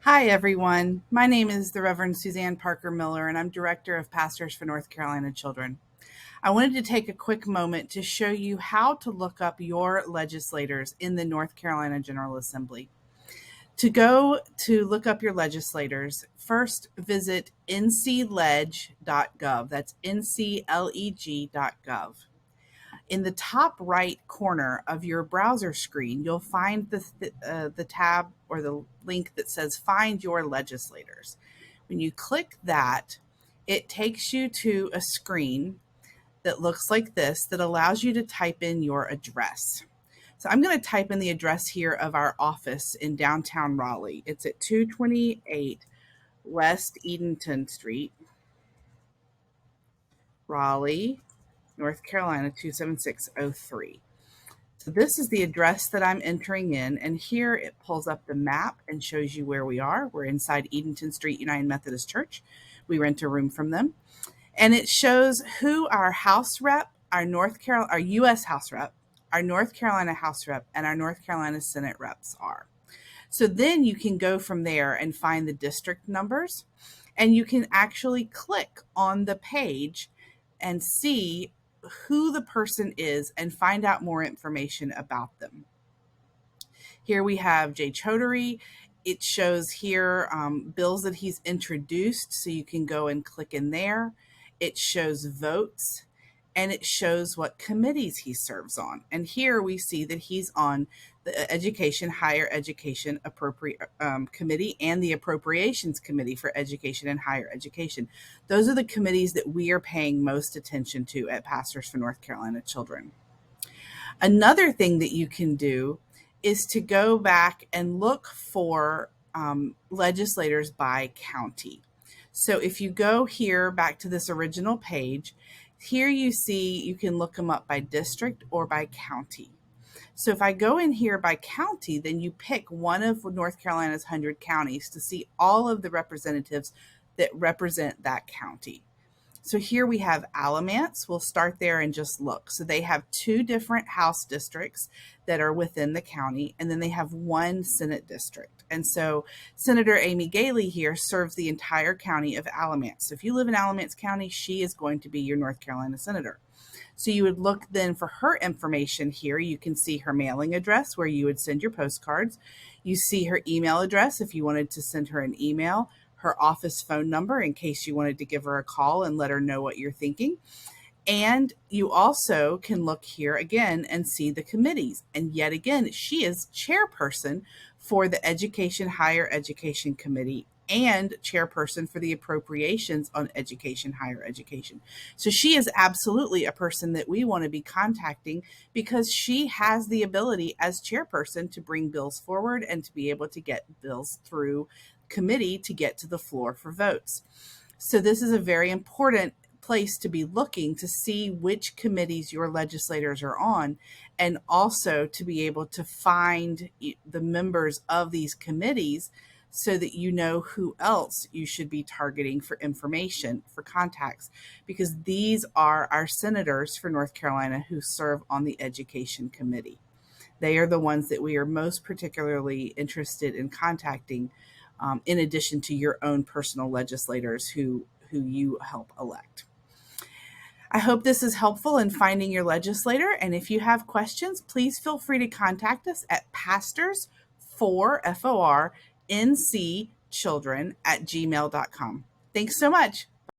Hi, everyone. My name is the Reverend Suzanne Parker Miller, and I'm Director of Pastors for North Carolina Children. I wanted to take a quick moment to show you how to look up your legislators in the North Carolina General Assembly. To go to look up your legislators, first visit ncleg.gov. That's ncleg.gov. In the top right corner of your browser screen, you'll find the tab or the link that says Find Your Legislators. When you click that, it takes you to a screen that looks like this that allows you to type in your address. So I'm going to type in the address here of our office in downtown Raleigh. It's at 228 West Edenton Street, Raleigh, North Carolina 27603. So this is the address that I'm entering in, and here it pulls up the map and shows you where we are. We're inside Edenton Street United Methodist Church. We rent a room from them. And it shows who our House rep, our U.S. House rep, our North Carolina House rep, and our North Carolina Senate reps are. So then you can go from there and find the district numbers, and you can actually click on the page and see who the person is and find out more information about them. Here we have Jay Choudhury. It shows here bills that he's introduced, so you can go and click in there. It shows votes, and it shows what committees he serves on. And here we see that he's on the Higher Education Committee and the Appropriations Committee for Education and Higher Education. Those are the committees that we are paying most attention to at Pastors for North Carolina Children. Another thing that you can do is to go back and look for legislators by county. So if you go here back to this original page, here you see you can look them up by district or by county. So if I go in here by county, then you pick one of North Carolina's 100 counties to see all of the representatives that represent that county. So here we have Alamance. We'll start there and just look. So they have two different House districts that are within the county, and then they have one Senate district. And so Senator Amy Galey here serves the entire county of Alamance. So if you live in Alamance County, she is going to be your North Carolina senator. So you would look then for her information here. You can see her mailing address where you would send your postcards. You see her email address if you wanted to send her an email, her office phone number in case you wanted to give her a call and let her know what you're thinking. And you also can look here again and see the committees. And yet again, she is chairperson for the Higher Education Committee and chairperson for the Appropriations on Higher Education. So she is absolutely a person that we want to be contacting because she has the ability as chairperson to bring bills forward and to be able to get bills through committee to get to the floor for votes. So this is a very important place to be looking to see which committees your legislators are on, and also to be able to find the members of these committees so that you know who else you should be targeting for information, for contacts, because these are our senators for North Carolina who serve on the Education Committee. They are the ones that we are most particularly interested in contacting, in addition to your own personal legislators who you help elect. I hope this is helpful in finding your legislator. And if you have questions, please feel free to contact us at pastors4, FOR, NC children at gmail.com. Thanks so much.